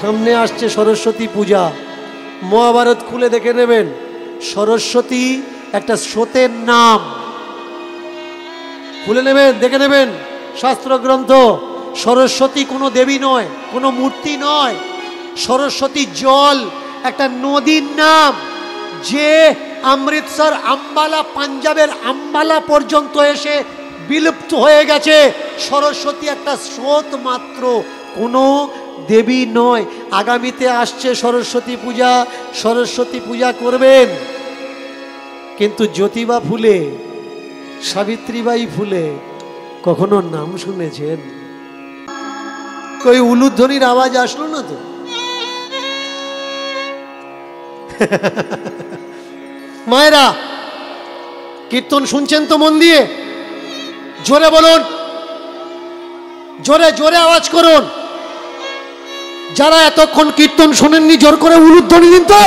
সামনে আসছে সরস্বতী পূজা। মহাভারত খুলে দেখে নেবেন, সরস্বতী একটা স্রোতের নাম। খুলে নেবেন, দেখে নেবেন শাস্ত্রগ্রন্থ। সরস্বতী কোনো দেবী নয়, কোনো মূর্তি নয়। সরস্বতী জল, একটা নদীর নাম, যে অমৃতসর, আম্বালা, পাঞ্জাবের আম্বালা পর্যন্ত এসে বিলুপ্ত হয়ে গেছে। সরস্বতী একটা স্রোত মাত্র, কোনো দেবী নয়। আগামীতে আসছে সরস্বতী পূজা, সরস্বতী পূজা করবেন। কিন্তু জ্যোতিবা ফুলে, সাবিত্রীবাই ফুলে কখনো নাম শুনেছেন? কই উলুধ্বনির আওয়াজ আসলো না তো? মায়েরা কীর্তন শুনছেন তো মন দিয়ে? জোরে বলুন, জোরে জোরে আওয়াজ করুন। যারা এতক্ষণ কীর্তন শোনেননি জোর করে উলুধ্বনি দিন তো।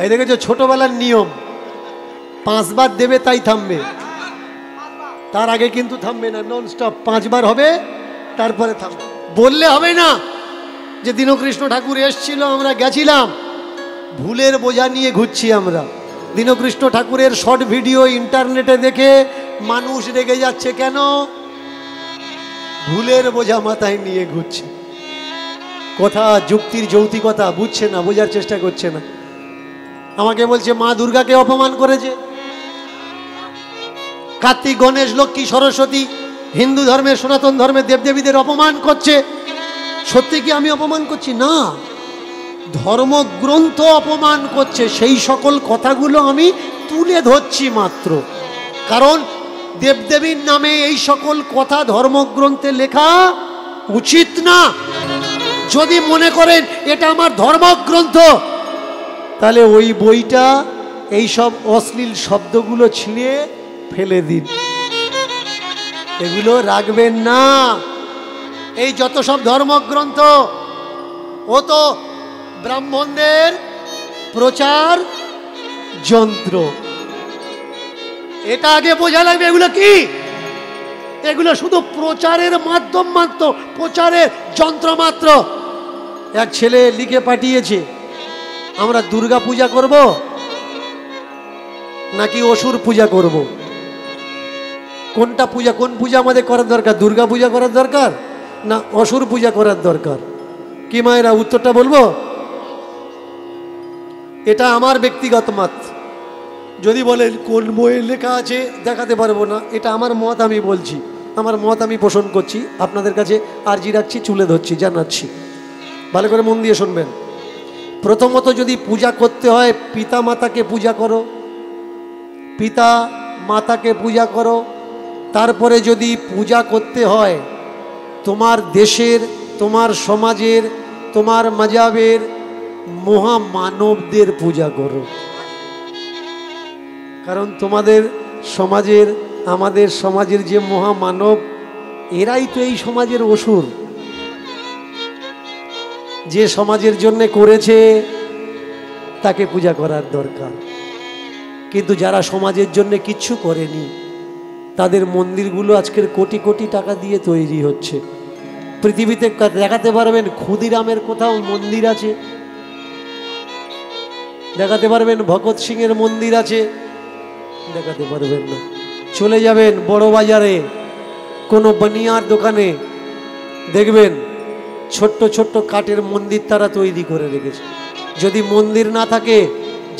এই দেখেছো ছোটবেলার নিয়ম, 5 বার দেবে তাই থামবে, তার আগে কিন্তু থামবে না। নন স্টপ 5 বার হবে, তারপরে থামবে। বললে হবে না যে দীনকৃষ্ণ ঠাকুর এসেছিল, আমরা গেছিলাম। ভুলের বোঝা নিয়ে ঘুরছি আমরা। দীনকৃষ্ণ ঠাকুরের শর্ট ভিডিও ইন্টারনেটে দেখে মানুষ রেগে যাচ্ছে কেন? ভুলের বোঝা মাথায় নিয়ে ঘুরছে। কথা যুক্তির যৌক্তিকতা বুঝছে না, বোঝার চেষ্টা করছে না। আমাকে বলছে মা দুর্গাকে অপমান করেছে। কার্তিক, গণেশ, লক্ষ্মী, সরস্বতী, হিন্দু ধর্মের, সনাতন ধর্মের দেবদেবীদের অপমান করছে। সত্যি কি আমি অপমান করছি? না, ধর্মগ্রন্থ অপমান করছে। সেই সকল কথাগুলো আমি তুলে ধরছি মাত্র। কারণ দেবদেবীর নামে এই সকল কথা ধর্মগ্রন্থে লেখা উচিত না। যদি মনে করেন এটা আমার ধর্মগ্রন্থ, তাহলে ওই বইটা এই সব অশ্লীল শব্দগুলো ছিঁড়ে ফেলে দিন, এগুলো রাখবেন না। এই যত সব ধর্মগ্রন্থ, ও তো ব্রাহ্মণদের প্রচার যন্ত্র। এটা আগে বোঝা লাগবে এগুলো কি। এগুলো শুধু প্রচারের মাধ্যম মাত্র, প্রচারের যন্ত্র মাত্র। এক ছেলে লিখে পাঠিয়েছে, আমরা দুর্গা পূজা করব নাকি অসুর পূজা করব? কোনটা পূজা, কোন পূজা আমাদের করার দরকার? দুর্গা পূজা করার দরকার না অসুর পূজা করার দরকার? কি মায়েরা উত্তরটা বলবো? এটা আমার ব্যক্তিগত মত। যদি বলেন কোন বইয়ে লেখা আছে দেখাতে পারবো না, এটা আমার মত, আমি বলছি, আমার মত আমি পোষণ করছি, আপনাদের কাছে আর্জি রাখছি, তুলে ধরছি, জানাচ্ছি। ভালো করে মন দিয়ে শুনবেন। প্রথমত যদি পূজা করতে হয়, পিতা মাতাকে পূজা করো, পিতা মাতাকে পূজা করো। তারপরে যদি পূজা করতে হয় তোমার দেশের, তোমার সমাজের, তোমার মাযহাবের মহামানবদের পূজা করো। কারণ তোমাদের সমাজের, আমাদের সমাজের যে মহামানব, এরাই তো এই সমাজের অসুর। যে সমাজের জন্য করেছে তাকে পূজা করার দরকার। কিন্তু যারা সমাজের জন্য কিচ্ছু করেনি, তাদের মন্দিরগুলো আজকের কোটি কোটি টাকা দিয়ে তৈরি হচ্ছে। পৃথিবীতে দেখাতে পারবেন ক্ষুদিরামের কোথাও মন্দির আছে? দেখাতে পারবেন ভগৎ সিং এর মন্দির আছে? দেখাতে পারবেন না। চলে যাবেন বড় বাজারে কোনো বানিয়ার দোকানে, দেখবেন ছোট্ট ছোট্ট কাঠের মন্দির তারা তৈরি করে রেখেছে। যদি মন্দির না থাকে,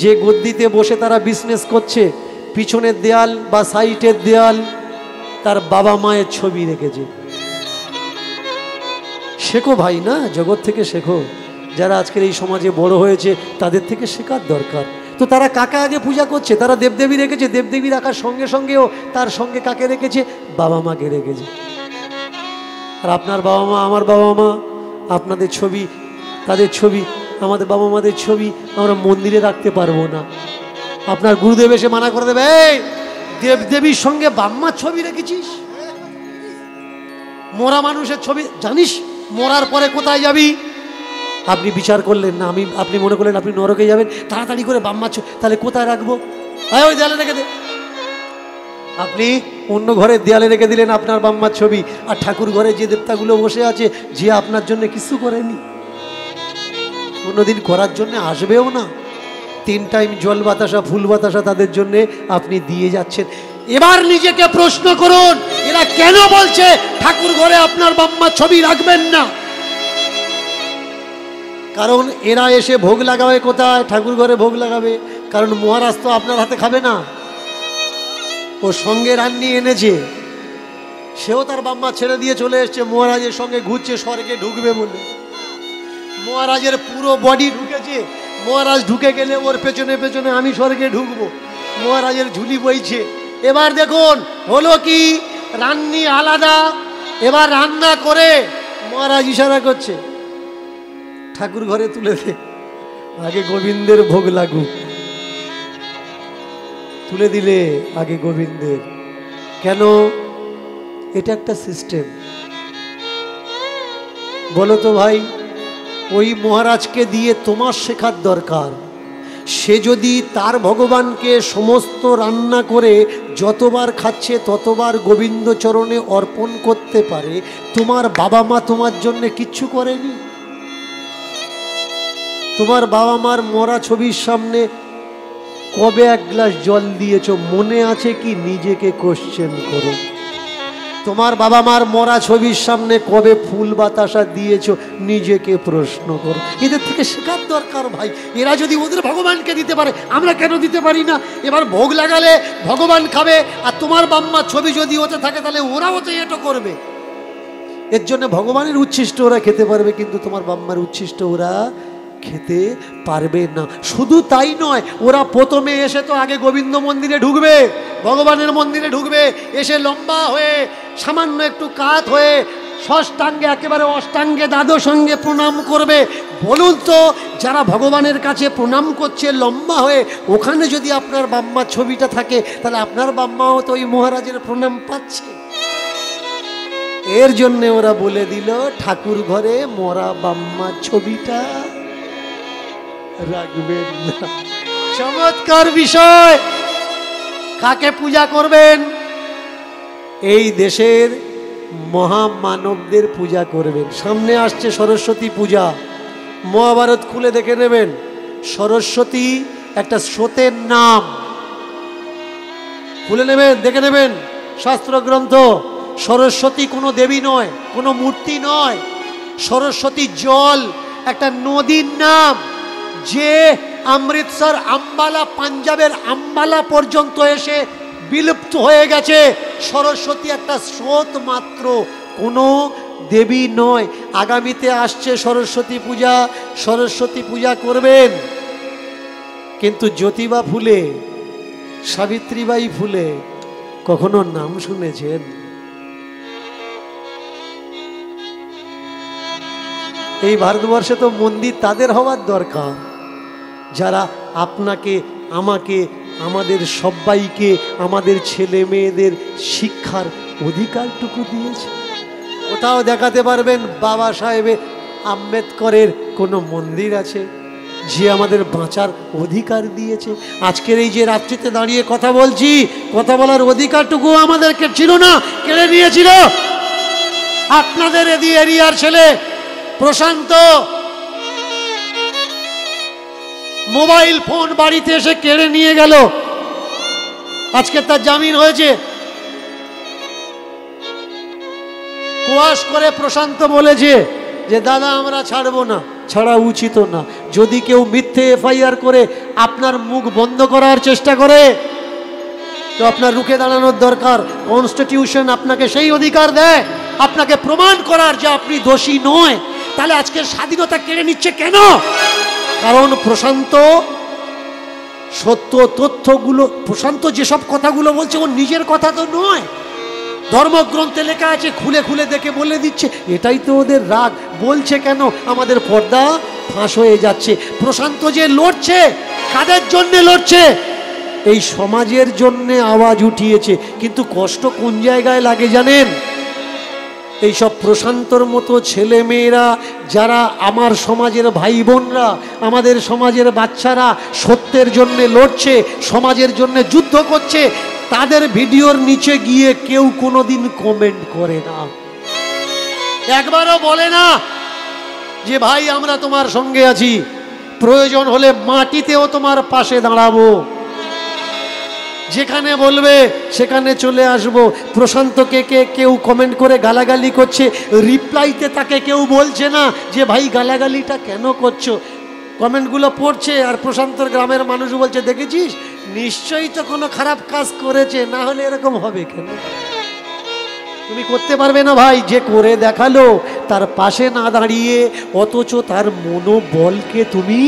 যে গদ্দিতে বসে তারা বিজনেস করছে, পিছনের দেয়াল বা সাইডের দেয়াল তার বাবা মায়ের ছবি রেখেছে। শেখো ভাই, না জগৎ থেকে শেখো। যারা আজকের এই সমাজে বড় হয়েছে তাদের থেকে শেখার দরকার। তো তারা কাকে আগে পূজা করছে? তারা দেবদেবী রেখেছে, দেবদেবী রাখার সঙ্গে সঙ্গেও তার সঙ্গে কাকে রেখেছে? বাবা মাকে রেখেছে। আর আপনার বাবা মা, আমার বাবা মা, আপনাদের ছবি, তাদের ছবি, আমাদের বাবা মাদের ছবি আমরা মন্দিরে রাখতে পারবো না। আপনার গুরুদেব এসে মানা করে দেবে, এই দেবদেবীর সঙ্গে বাম্মার ছবি রেখেছিস? মরা মানুষের ছবি, জানিস মরার পরে কোথায় যাবি? আপনি বিচার করলেন না, আপনি মনে করলেন আপনি নরকে যাবেন, তাড়াতাড়ি করে বাম্মা তাহলে কোথায় রাখবো? হ্যাঁ, ওই দেয়ালে রেখে দে। আপনি অন্য ঘরের দেয়ালে রেখে দিলেন আপনার বাম্মার ছবি, আর ঠাকুর ঘরে যে দেবতাগুলো বসে আছে, যে আপনার জন্য কিছু করেনি, কোনোদিন করার জন্য আসবেও না। 3 টাইম জল বাতাসা ফুল বাতাসা তাদের জন্য আপনি দিয়ে যাচ্ছেন। এবার নিজেকে প্রশ্ন করুন, এরা কেন বলছে ঠাকুর ঘরে আপনার বাম্মার ছবি রাখবেন না? কারণ এরা এসে ভোগ লাগাবে কোথায়? ঠাকুর ঘরে ভোগ লাগাবে। কারণ মহারাজ তো আপনার হাতে খাবে না, ও সঙ্গে রান্নি এনেছে, সেও তার বাম্মা ছেড়ে দিয়ে চলে এসছে, মহারাজের সঙ্গে ঘুরছে স্বর্গে ঢুকবে বলে। মহারাজের পুরো বডি ঢুকেছে, মহারাজ ঢুকে গেলে ওর পেছনে পেছনে আমি স্বর্গে ঢুকবো, মহারাজের ঝুলি বইছে। এবার দেখুন হলো কি, রান্নি আলাদা। এবার রান্না করে মহারাজ ইশারা করছে, ঠাকুর ঘরে তুলে দে, আগে গোবিন্দের ভোগ লাগুক। তুলে দিলে আগে গোবিন্দের। কেন? এটা একটা সিস্টেম। বলো তো ভাই, ওই মহারাজকে দিয়ে তোমার শেখার দরকার। সে যদি তার ভগবানকে সমস্ত রান্না করে যতবার খাচ্ছে ততবার গোবিন্দ চরণে অর্পণ করতে পারে, তোমার বাবা মা তোমার জন্য কিচ্ছু করেনি? তোমার বাবা মার মরা ছবির সামনে কবে 1 গ্লাস জল দিয়েছ মনে আছে কি? নিজেকে কোশ্চেন করো। তোমার বাবা মার মরা ছবির সামনে কবে ফুল বাতাসা দিয়েছ নিজেকে প্রশ্ন করো। এদের থেকে শেখার দরকার ভাই। এরা যদি ওদের ভগবানকে দিতে পারে, আমরা কেন দিতে পারি না? এবার ভোগ লাগালে ভগবান খাবে, আর তোমার বাম্মার ছবি যদি ওতে থাকে তাহলে ওরাও তো এটা করবে। এর জন্য ভগবানের উচ্ছিষ্ট ওরা খেতে পারবে, কিন্তু তোমার বাম্মার উচ্ছিষ্ট ওরা খেতে পারবে না। শুধু তাই নয়, ওরা প্রথমে এসে তো আগে গোবিন্দ মন্দিরে ঢুকবে, ভগবানের মন্দিরে ঢুকবে, এসে লম্বা হয়ে সামান্য একটু কাত হয়ে ষষ্ঠাঙ্গে একেবারে অষ্টাঙ্গে দ্বাদশাঙ্গে প্রণাম করবে। বলুন তো, যারা ভগবানের কাছে প্রণাম করছে লম্বা হয়ে, ওখানে যদি আপনার বাম্মার ছবিটা থাকে তাহলে আপনার বাম্মাও তো ওই মহারাজের প্রণাম পাচ্ছে। এর জন্যে ওরা বলে দিল ঠাকুর ঘরে মরা বাম্মার ছবিটা রাখবেন না। চমৎকার বিষয়। কাকে পূজা করবেন? এই দেশের মহামানবদের পূজা করবেন। সামনে আসছে সরস্বতী পূজা, মহাভারত খুলে দেখে নেবেন। সরস্বতী একটা স্রোতের নাম, খুলে নেবেন, দেখে নেবেন শাস্ত্রগ্রন্থ। সরস্বতী কোনো দেবী নয়, কোনো মূর্তি নয়। সরস্বতী জল একটা নদীর নাম, যে অমৃতসর আম্বালা, পাঞ্জাবের আম্বালা পর্যন্ত এসে বিলুপ্ত হয়ে গেছে। সরস্বতী একটা স্রোত মাত্র, কোনো দেবী নয়। আগামীতে আসছে সরস্বতী পূজা, সরস্বতী পূজা করবেন। কিন্তু জ্যোতিবা ফুলে, সাবিত্রীবাই ফুলে কখনো নাম শুনেছেন? এই ভারতবর্ষে তো মন্দির তাদের হওয়ার দরকার, যারা আপনাকে, আমাকে, আমাদের সবাইকে, আমাদের ছেলে মেয়েদের শিক্ষার অধিকারটুকু দিয়েছে। কোথাও দেখাতে পারবেন বাবা সাহেব আম্বেদকরের কোনো মন্দির আছে যে আমাদের বাঁচার অধিকার দিয়েছে? আজকের এই যে রাত্রিতে দাঁড়িয়ে কথা বলছি, কথা বলার অধিকারটুকু আমাদেরকে ছিল না, কেড়ে নিয়েছিল আপনাদের এরিয়ার ছেলে প্রশান্ত। মোবাইল ফোন বাড়িতে এসে কেড়ে নিয়ে গেল, আজকে তার জামিন হয়েছে। কুয়াশ করে প্রশান্ত বলেছে যে দাদা আমরা ছাড়বো না, ছাড়া উচিত না। যদি কেউ মিথ্যে এফআইআর করে আপনার মুখ বন্ধ করার চেষ্টা করে তো আপনার রুখে দাঁড়ানোর দরকার। কনস্টিটিউশন আপনাকে সেই অধিকার দেয় আপনাকে প্রমাণ করার যে আপনি দোষী নয়। তাহলে আজকের স্বাধীনতা কেড়ে নিচ্ছে কেন? কারণ প্রশান্ত সত্য তথ্যগুলো, প্রশান্ত যেসব কথাগুলো বলছে ওর নিজের কথা তো নয়, ধর্মগ্রন্থে লেখা আছে, খুলে খুলে দেখে বলে দিচ্ছে। এটাই তো ওদের রাগ। বলছে কেন? আমাদের পর্দা ফাঁস হয়ে যাচ্ছে। প্রশান্ত যে লড়ছে, কাদের জন্যে লড়ছে? এই সমাজের জন্যে আওয়াজ উঠিয়েছে। কিন্তু কষ্ট কোন জায়গায় লাগে জানেন? এইসব প্রশান্তর মতো ছেলে মেয়েরা যারা আমার সমাজের ভাই বোনরা, আমাদের সমাজের বাচ্চারা সত্যের জন্য লড়ছে, সমাজের জন্য যুদ্ধ করছে, তাদের ভিডিওর নিচে গিয়ে কেউ কোনোদিন কমেন্ট করে না, একবারও বলে না যে ভাই আমরা তোমার সঙ্গে আছি, প্রয়োজন হলে মাটিতেও তোমার পাশে দাঁড়াবো, যেখানে বলবে সেখানে চলে আসব। প্রশান্তকে কেউ কমেন্ট করে গালাগালি করছে, রিপ্লাইতে তাকে কেউ বলছে না যে ভাই গালাগালিটা কেন করছো, কমেন্টগুলো পড়ছে আর প্রশান্তর গ্রামের মানুষ বলছে দেখেছিস নিশ্চয়ই তো কোনো খারাপ কাজ করেছে, না হলে এরকম হবে কেন? তুমি করতে পারবে না ভাই, যে করে দেখালো তার পাশে না দাঁড়িয়ে অথচ তার মনোবলকে তুমি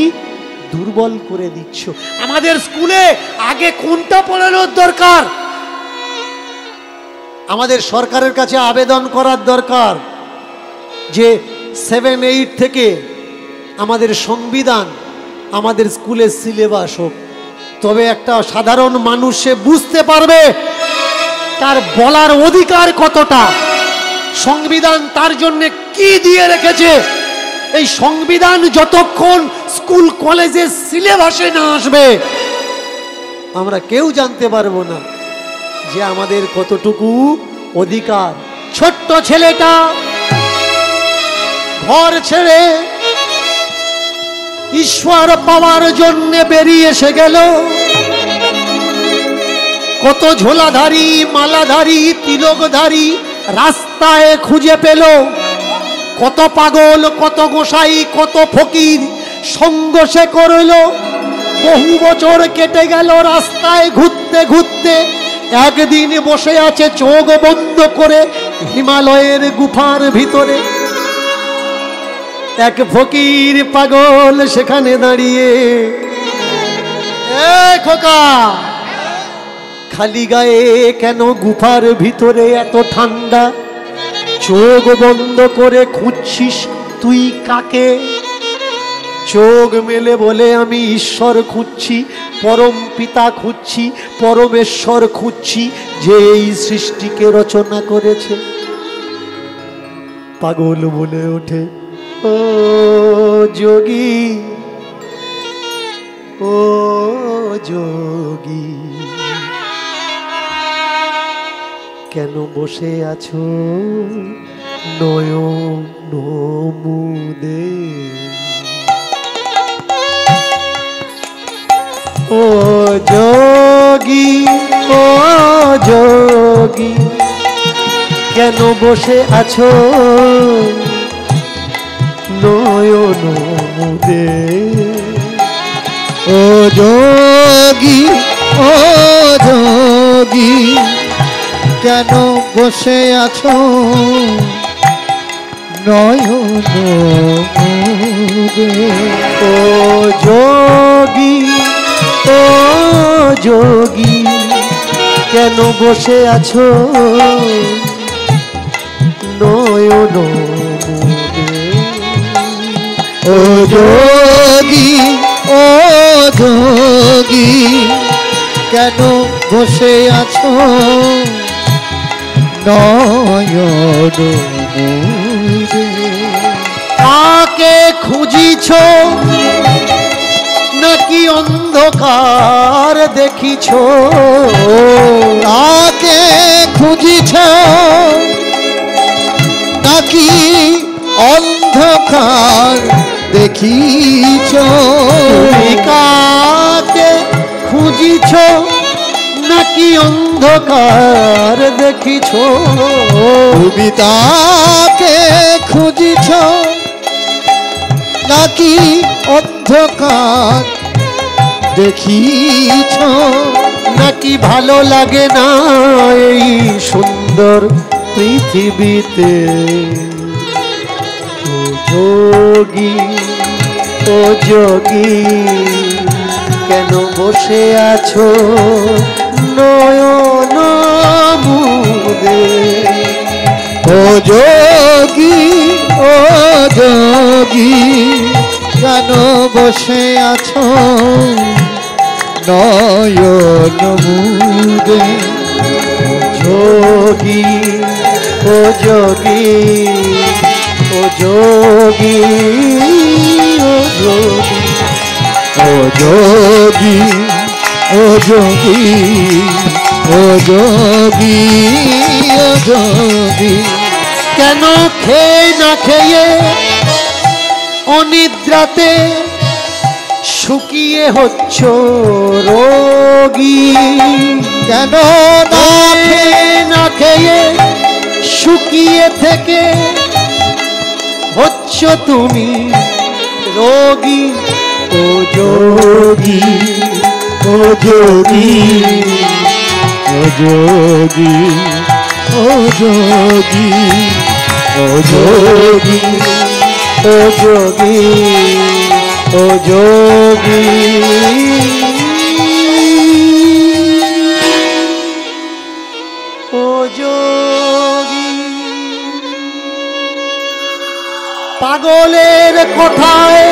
দুর্বল করে দিচ্ছ। আমাদের স্কুলে আগে কোনটা পড়ানোর দরকার? আমাদের সরকারের কাছে আবেদন করার দরকার যে 7-8 থেকে আমাদের সংবিধান আমাদের স্কুলের সিলেবাস হোক, তবে একটা সাধারণ মানুষ সে বুঝতে পারবে তার বলার অধিকার কতটা, সংবিধান তার জন্য কি দিয়ে রেখেছে। এই সংবিধান যতক্ষণ স্কুল কলেজের সিলেবাসে না আসবে আমরা কেউ জানতে পারবো না যে আমাদের কতটুকু অধিকার। ছোট্ট ছেলেটা ঘর ছেড়ে ঈশ্বর পাওয়ার জন্য বেরিয়ে এসে গেল, কত ঝোলাধারী, মালাধারী, তিলকধারী রাস্তায় খুঁজে পেল, কত পাগল, কত গোসাই, কত ফকির সঙ্গ সে করল। বহু বছর কেটে গেল রাস্তায় ঘুরতে ঘুরতে, একদিন বসে আছে চোখ বন্ধ করে হিমালয়ের গুফার ভিতরে। এক ফকির পাগল সেখানে দাঁড়িয়ে, এ খোকা খালি গায়ে কেন গুফার ভিতরে এত ঠান্ডা? চোখ বন্ধ করে খুঁজছিস তুই কাকে? চোখ মেলে বলে আমি ঈশ্বর খুঁজছি, পরম পিতা খুঁজছি, পরমেশ্বর খুঁজছি যে এই সৃষ্টিকে রচনা করেছে। পাগল বলে ওঠে, ও যোগী, ও যোগী, কেন বসে আছো নয়ন মুদে? ও যোগী, ও যোগী, কেন বসে আছো নয়ন মুদে? ও যোগী, ও যোগী, কেন বসে আছো নয়ন মুদে? ও যোগী, ও যোগী, কেন বসে আছো নয়ন মুদে? ও যোগী, ও যোগী, কেন বসে আছো নয়ন মুদে? কাকে খুঁজিছ নাকি অন্ধকার দেখিছ? কাকে খুঁজিছ নাকি অন্ধকার দেখিছ? তুমি কাকে খুঁজিছ নাকি অন্ধকার দেখিছ? তুমি তাকে খুঁজিছ নাকি অন্ধকার দেখিছ? নাকি ভালো লাগে না এই সুন্দর পৃথিবীতে? ও যোগী, ও যোগী, কেন বসে আছো নয়ন মুদে? ও যোগী, ও যোগী, কেন বসে আছো নয়ন মুদে? যোগী, ও যোগী, ও ও যোগী, ও যোগী, ও যোগী, ও যোগী, ও যোগী, ও যোগী। কেন খেয়ে না খেয়ে অনিদ্রাতে শুকিয়ে হচ্ছ রোগী? কেন না খেয়ে না খেয়ে শুকিয়ে থেকে হচ্ছ তুমি রোগী? ও যোগী, ও যোগী, ও যোগী, ও যোগী, ও যোগী, ও যোগী, ও যোগী। ও যোগী, পাগলের কথায়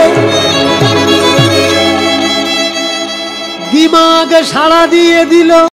দিমাগ সাড়া দিয়ে দিল।